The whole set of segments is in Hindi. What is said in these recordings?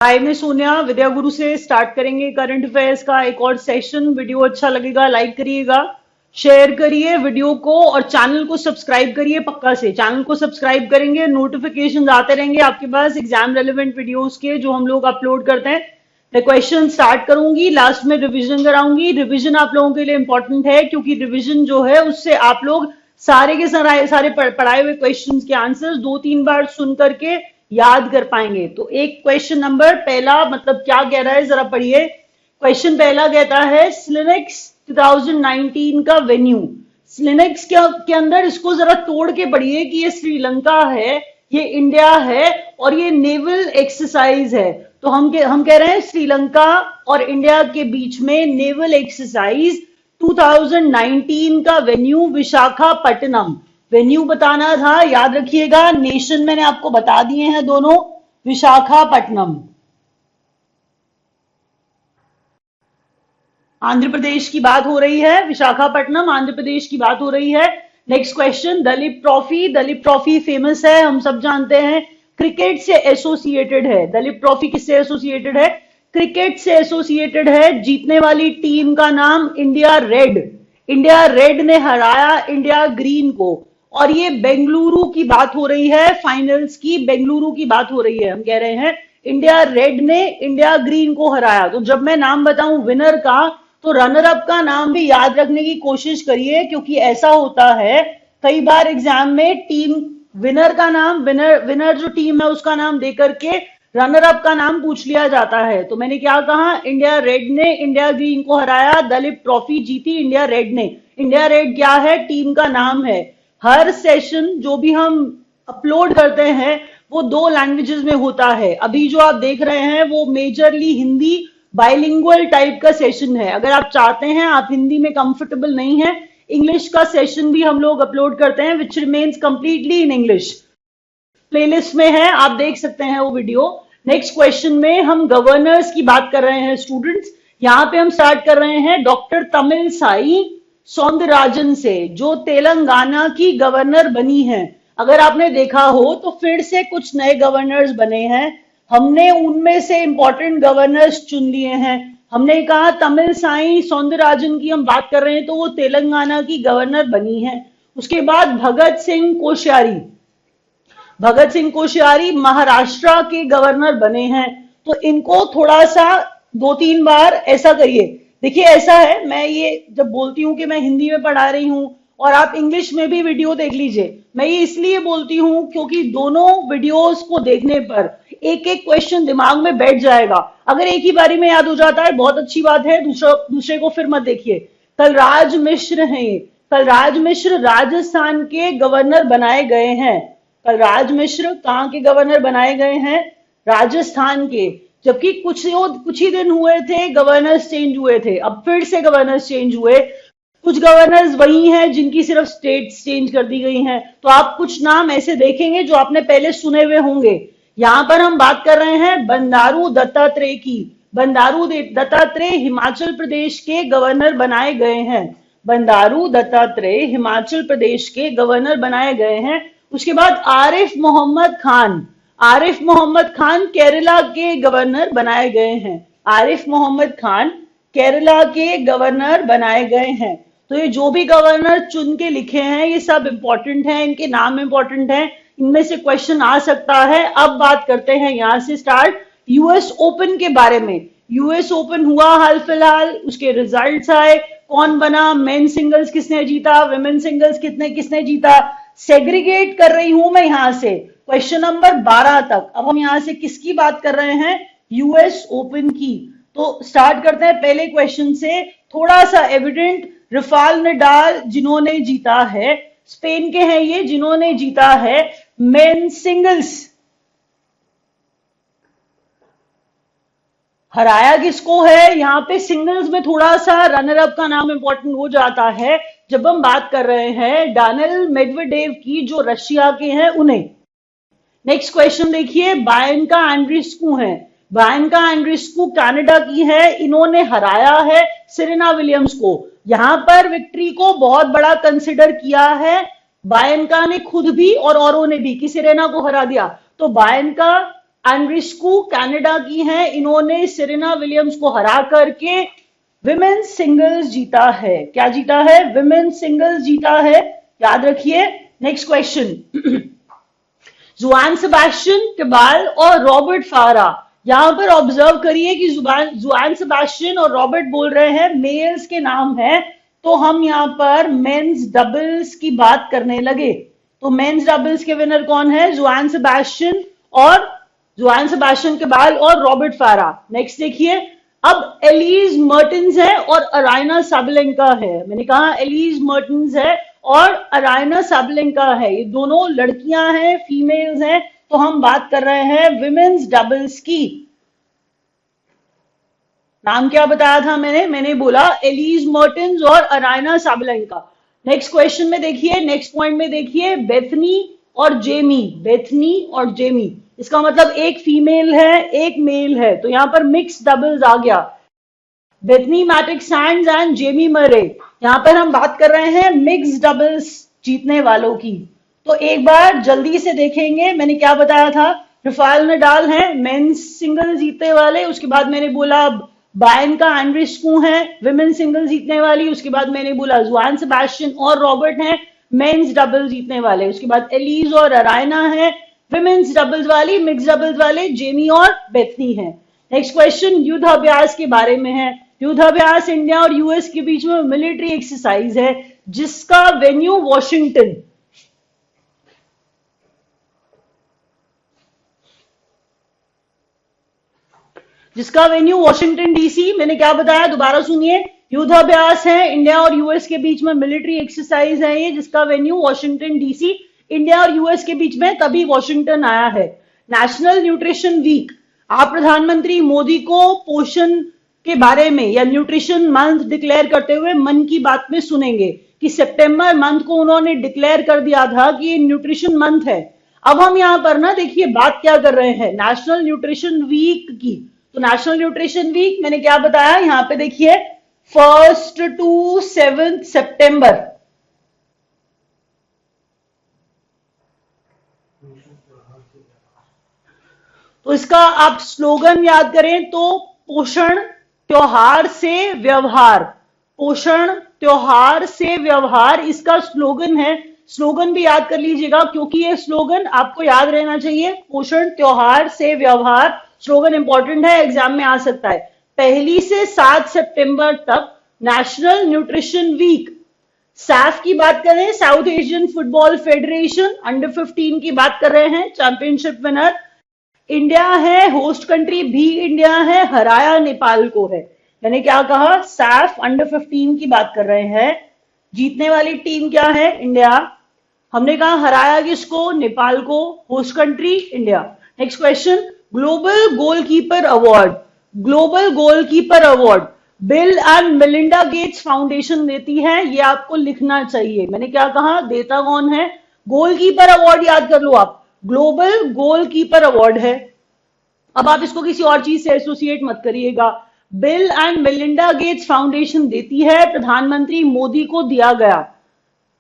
हाय, मैं सोनिया विद्या गुरु से स्टार्ट करेंगे करंट अफेयर्स का एक और सेशन। वीडियो अच्छा लगेगा लाइक करिएगा, शेयर करिए वीडियो को और चैनल को सब्सक्राइब करिए पक्का से। चैनल को सब्सक्राइब करेंगे, नोटिफिकेशन आते रहेंगे आपके पास एग्जाम रेलेवेंट वीडियोस के जो हम लोग अपलोड करते हैं। मैं क्वेश्चन स्टार्ट करूंगी, लास्ट में रिवीजन कराऊंगी। रिवीजन आप लोगों के लिए इंपॉर्टेंट है क्योंकि रिवीजन जो है उससे आप लोग सारे के सारे पढ़ाए हुए क्वेश्चंस के आंसर्स 2-3 बार सुन करके याद कर पाएंगे। तो एक क्वेश्चन नंबर पहला मतलब क्या कह रहा है जरा पढ़िए। क्वेश्चन पहला कहता है स्लिनेक्स 2019 का वेन्यू। स्लिनेक्स के अंदर इसको जरा तोड़ के पढ़िए कि ये श्रीलंका है, ये इंडिया है और ये नेवल एक्सरसाइज है। तो हम कह रहे हैं श्रीलंका और इंडिया के बीच में नेवल एक्सरसाइज 2019 का वेन्यू विशाखापट्टनम। वेन्यू बताना था, याद रखिएगा। नेशन मैंने आपको बता दिए हैं दोनों, विशाखापट्टनम आंध्र प्रदेश की बात हो रही है, विशाखापट्टनम आंध्र प्रदेश की बात हो रही है। Next question, Duleep Trophy. Duleep Trophy famous है, हम सब जानते हैं, क्रिकेट से एसोसिएटेड है। दलीप ट्रॉफी किससे एसोसिएटेड है? क्रिकेट से एसोसिएटेड है। जीतने वाली टीम का नाम इंडिया रेड। इंडिया रेड ने हराया इंडिया ग्रीन को। और ये बेंगलुरु की बात हो रही है, फाइनल्स की बेंगलुरु की बात हो रही है। हम कह रहे हैं इंडिया रेड ने इंडिया ग्रीन को हराया। तो जब मैं नाम बताऊं विनर का तो रनर अप का नाम भी याद रखने की कोशिश करिए, क्योंकि ऐसा होता है कई बार एग्जाम में टीम विनर का नाम, विनर जो टीम है उसका नाम देकर के रनर अप का नाम पूछ लिया जाता है। तो मैंने क्या कहा, इंडिया रेड ने इंडिया ग्रीन को हराया, दलीप ट्रॉफी जीती इंडिया रेड ने। इंडिया रेड क्या है? टीम का नाम है। हर सेशन जो भी हम अपलोड करते हैं वो 2 लैंग्वेजेस में होता है। अभी जो आप देख रहे हैं वो मेजरली हिंदी बाइलिंगुअल टाइप का सेशन है। अगर आप चाहते हैं, आप हिंदी में कंफर्टेबल नहीं है, इंग्लिश का सेशन भी हम लोग अपलोड करते हैं which remains completely in English. Playlist में है, आप देख सकते हैं वो वीडियो। नेक्स्ट क्वेश्चन में हम गवर्नर्स की बात कर रहे हैं स्टूडेंट्स। यहाँ पे हम स्टार्ट कर रहे हैं डॉक्टर तमिलसाई सौंदरराजन से, जो तेलंगाना की गवर्नर बनी है। अगर आपने देखा हो तो फिर से कुछ नए गवर्नर्स बने हैं, हमने उनमें से इंपॉर्टेंट गवर्नर्स चुन लिए हैं। हमने कहा तमिलसाई सौंदरराजन की हम बात कर रहे हैं तो वो तेलंगाना की गवर्नर बनी है। उसके बाद भगत सिंह कोश्यारी। भगत सिंह कोश्यारी महाराष्ट्र के गवर्नर बने हैं। तो इनको थोड़ा सा 2-3 बार ऐसा करिए। देखिए ऐसा है, मैं ये जब बोलती हूँ कि मैं हिंदी में पढ़ा रही हूँ और आप इंग्लिश में भी वीडियो देख लीजिए, मैं ये इसलिए बोलती हूँ क्योंकि दोनों वीडियोस को देखने पर एक एक क्वेश्चन दिमाग में बैठ जाएगा। अगर एक ही बारी में याद हो जाता है बहुत अच्छी बात है, दूसरे को फिर मत देखिए। कलराज मिश्र हैं ये। कलराज मिश्र राजस्थान के गवर्नर बनाए गए हैं। कलराज मिश्र कहाँ के गवर्नर बनाए गए हैं? राजस्थान के। जबकि कुछ ही दिन हुए थे गवर्नर्स चेंज हुए थे, अब फिर से गवर्नर्स चेंज हुए। कुछ गवर्नर्स वही हैं जिनकी सिर्फ स्टेट्स चेंज कर दी गई हैं। तो आप कुछ नाम ऐसे देखेंगे जो आपने पहले सुने हुए होंगे। यहां पर हम बात कर रहे हैं बंडारू दत्तात्रेय की। बंडारू दत्तात्रेय हिमाचल प्रदेश के गवर्नर बनाए गए हैं। बंडारू दत्तात्रेय हिमाचल प्रदेश के गवर्नर बनाए गए हैं। उसके बाद आरिफ मोहम्मद खान। आरिफ मोहम्मद खान केरला के गवर्नर बनाए गए हैं। आरिफ मोहम्मद खान केरला के गवर्नर बनाए गए हैं। तो ये जो भी गवर्नर चुन के लिखे हैं ये सब इंपॉर्टेंट हैं, इनके नाम इंपॉर्टेंट हैं, इनमें से क्वेश्चन आ सकता है। अब बात करते हैं यहां से स्टार्ट यूएस ओपन के बारे में। यूएस ओपन हुआ हाल फिलहाल, उसके रिजल्ट्स आए, कौन बना, मेन सिंगल्स किसने जीता, विमेन सिंगल्स किसने जीता, सेग्रीगेट कर रही हूं मैं यहां से क्वेश्चन नंबर 12 तक। अब हम यहां से किसकी बात कर रहे हैं? यूएस ओपन की। तो स्टार्ट करते हैं पहले क्वेश्चन से, थोड़ा सा एविडेंट। रफाल नडाल जिन्होंने जीता है, स्पेन के हैं ये, जिन्होंने जीता है मेन सिंगल्स। हराया किसको है? यहाँ पे सिंगल्स में थोड़ा सा रनर अप का नाम इंपॉर्टेंट हो जाता है जब हम बात कर रहे हैं डानिल मेडवेडेव की, जो रशिया के हैं, उन्हें। नेक्स्ट क्वेश्चन देखिए, बायनका एंड्रीस्कू है। बायनका एंड्रीस्कू कनाडा की है, इन्होंने हराया है सेरेना विलियम्स को। यहां पर विक्ट्री को बहुत बड़ा कंसिडर किया है बायनका ने खुद भी और औरों ने भी कि सेरेना को हरा दिया। तो बायनका एंड्रिस्कू कनाडा की हैं, इन्होंने सेरेना विलियम्स को हरा करके विमेन्स सिंगल्स जीता है। क्या जीता है? विमेन्स सिंगल्स जीता है, याद रखिए। नेक्स्ट क्वेश्चन, जुआन सेबेस्टियन केबाल और रॉबर्ट फारा। यहां पर ऑब्जर्व करिए कि जुआन सेबेस्टियन और रॉबर्ट बोल रहे हैं मेल्स के नाम है, तो हम यहां पर मेंस डबल्स की बात करने लगे। तो मेंस डबल्स के विनर कौन है? जुआन सेबेस्टियन केबाल और रॉबर्ट फारा। नेक्स्ट देखिए, अब एलिज मर्टेंस है और अराइना साबलेंका है। मैंने कहा एलिज मर्टेंस है और अराइना साबलेंका है, ये दोनों लड़कियां हैं, फीमेल्स हैं, तो हम बात कर रहे हैं विमेन्स डबल्स की। नाम क्या बताया था मैंने बोला एलिज मर्टेंस और अराइना साबलेंका। नेक्स्ट क्वेश्चन में देखिए, नेक्स्ट पॉइंट में देखिए, बेथनी और जेमी, इसका मतलब एक फीमेल है एक मेल है, तो यहां पर मिक्स डबल्स आ गया। Bethanie Mattek Sands and Jamie Murray, यहां पर हम बात कर रहे हैं मिक्स डबल्स जीतने वालों की। तो एक बार जल्दी से देखेंगे, मैंने क्या बताया था, राफेल नडाल हैं मेंस सिंगल जीतने वाले, उसके बाद मैंने बोला बायन का एंड्रिस्कू हैं विमेन सिंगल जीतने वाली, उसके बाद मैंने बोला जुआन सेबेस्टियन और रॉबर्ट हैं मेंस डबल जीतने वाले, उसके बाद एलिज और अराइना है विमेन्स डबल्स वाली, मिक्स डबल्स वाले जेमी और बेथनी है। नेक्स्ट क्वेश्चन युद्ध अभ्यास के बारे में है। युद्ध अभ्यास इंडिया और यूएस के बीच में मिलिट्री एक्सरसाइज है जिसका वेन्यू वॉशिंगटन, डीसी। मैंने क्या बताया, दोबारा सुनिए, युद्ध अभ्यास है इंडिया और यूएस के बीच में मिलिट्री एक्सरसाइज है ये, जिसका वेन्यू वॉशिंगटन डीसी। इंडिया और यूएस के बीच में तभी वॉशिंगटन आया है। नेशनल न्यूट्रिशन वीक, आप प्रधानमंत्री मोदी को पोषण के बारे में या न्यूट्रिशन मंथ डिक्लेयर करते हुए मन की बात में सुनेंगे कि सितंबर मंथ को उन्होंने डिक्लेयर कर दिया था कि ये न्यूट्रिशन मंथ है। अब हम यहां पर ना देखिए बात क्या कर रहे हैं, नेशनल न्यूट्रिशन वीक की। तो नेशनल न्यूट्रिशन वीक मैंने क्या बताया, यहां पे देखिए 1 to 7 सितंबर। तो इसका आप स्लोगन याद करें तो पोषण त्योहार से व्यवहार, पोषण त्योहार से व्यवहार इसका स्लोगन है। स्लोगन भी याद कर लीजिएगा क्योंकि ये स्लोगन आपको याद रहना चाहिए, पोषण त्योहार से व्यवहार स्लोगन इंपॉर्टेंट है, एग्जाम में आ सकता है। 1 से 7 सितंबर तक नेशनल न्यूट्रिशन वीक। सैफ की बात करें, south Asian football federation, under 15 की बात कर रहे हैं, चैंपियनशिप विनर इंडिया है, होस्ट कंट्री भी इंडिया है, हराया नेपाल को है। मैंने क्या कहा, सैफ अंडर 15 की बात कर रहे हैं, जीतने वाली टीम क्या है, इंडिया। हमने कहा हराया किसको, नेपाल को, host country India. Next question, global goalkeeper award. Global goalkeeper award bill and Melinda Gates foundation देती है, ये आपको लिखना चाहिए। मैंने क्या कहा, देता कौन है, गोलकीपर अवार्ड याद कर लो आप, ग्लोबल गोलकीपर अवार्ड है। अब आप इसको किसी और चीज से एसोसिएट मत करिएगा। Bill and Melinda Gates foundation देती है, प्रधानमंत्री मोदी को दिया गया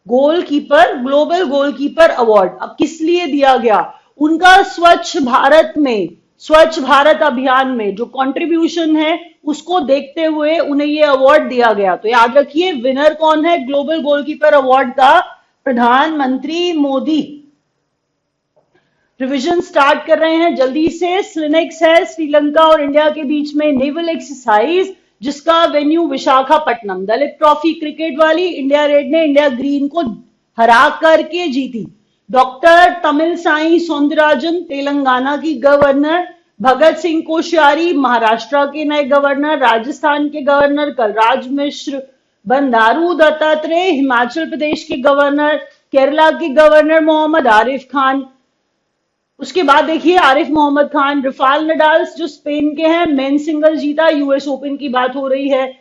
गोलकीपर, ग्लोबल गोलकीपर अवार्ड। अब किस लिए दिया गया, उनका स्वच्छ भारत अभियान में जो कंट्रीब्यूशन है उसको देखते हुए उन्हें ये अवार्ड दिया गया। तो याद रखिए विनर कौन है ग्लोबल गोलकीपर अवार्ड का, प्रधानमंत्री मोदी। रिवीजन स्टार्ट कर रहे हैं जल्दी से। स्लिनेक्स है श्रीलंका और इंडिया के बीच में नेवल एक्सरसाइज जिसका venue Visakhapatnam. Duleep Trophy cricket वाली इंडिया रेड ने इंडिया ग्रीन को हरा करके जीती। डॉक्टर तमिलसाई सौंदरराजन तेलंगाना की गवर्नर, भगत सिंह कोश्यारी महाराष्ट्र के नए गवर्नर, राजस्थान के गवर्नर कलराज मिश्र, बंडारू दत्तात्रेय हिमाचल प्रदेश के गवर्नर, केरला के गवर्नर मोहम्मद आरिफ खान। उसके बाद देखिए आरिफ मोहम्मद खान, राफेल नडाल जो स्पेन के हैं मेन सिंगल जीता, यूएस ओपन की बात हो रही है।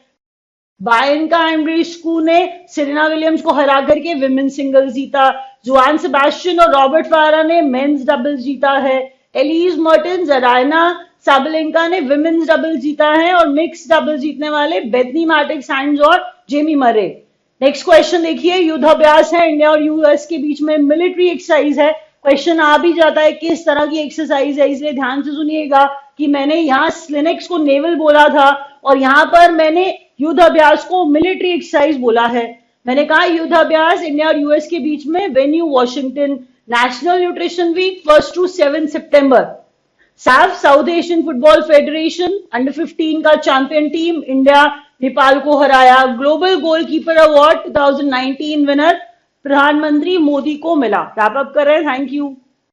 बायन का एंड्रिस्कू ने सेरेना विलियम्स को हरा करके विमेन सिंगल जीता। जुआन सेबेस्टियन और रॉबर्ट फारा ने मेंस डबल जीता है। एलिज मर्टेंस, अराइना साबलेंका ने विमेन्स डबल जीता है और मिक्स डबल जीतने वाले बेथनी मैटिक सैंड्स और जेमी मरे। नेक्स्ट क्वेश्चन देखिए, युद्ध अभ्यास है इंडिया और यूएस के बीच में मिलिट्री एक्सरसाइज है क्वेश्चन आ भी जाता है किस तरह की एक्सरसाइज है, इसलिए ध्यान से सुनिएगा कि मैंने यहाँ स्लिनेक्स को नेवल बोला था और यहाँ पर मैंने युद्ध अभ्यास को मिलिट्री एक्सरसाइज बोला है। मैंने कहा युद्ध अभ्यास इंडिया और यूएस के बीच में venue Washington, national nutrition week 1 to 7 सितंबर। SAFF South Asian football federation under 15 का चैंपियन टीम इंडिया नेपाल को हराया। ग्लोबल गोलकीपर अवार्ड 2019 विनर प्रधानमंत्री मोदी को मिला। रैप अप कर रहे हैं, थैंक यू।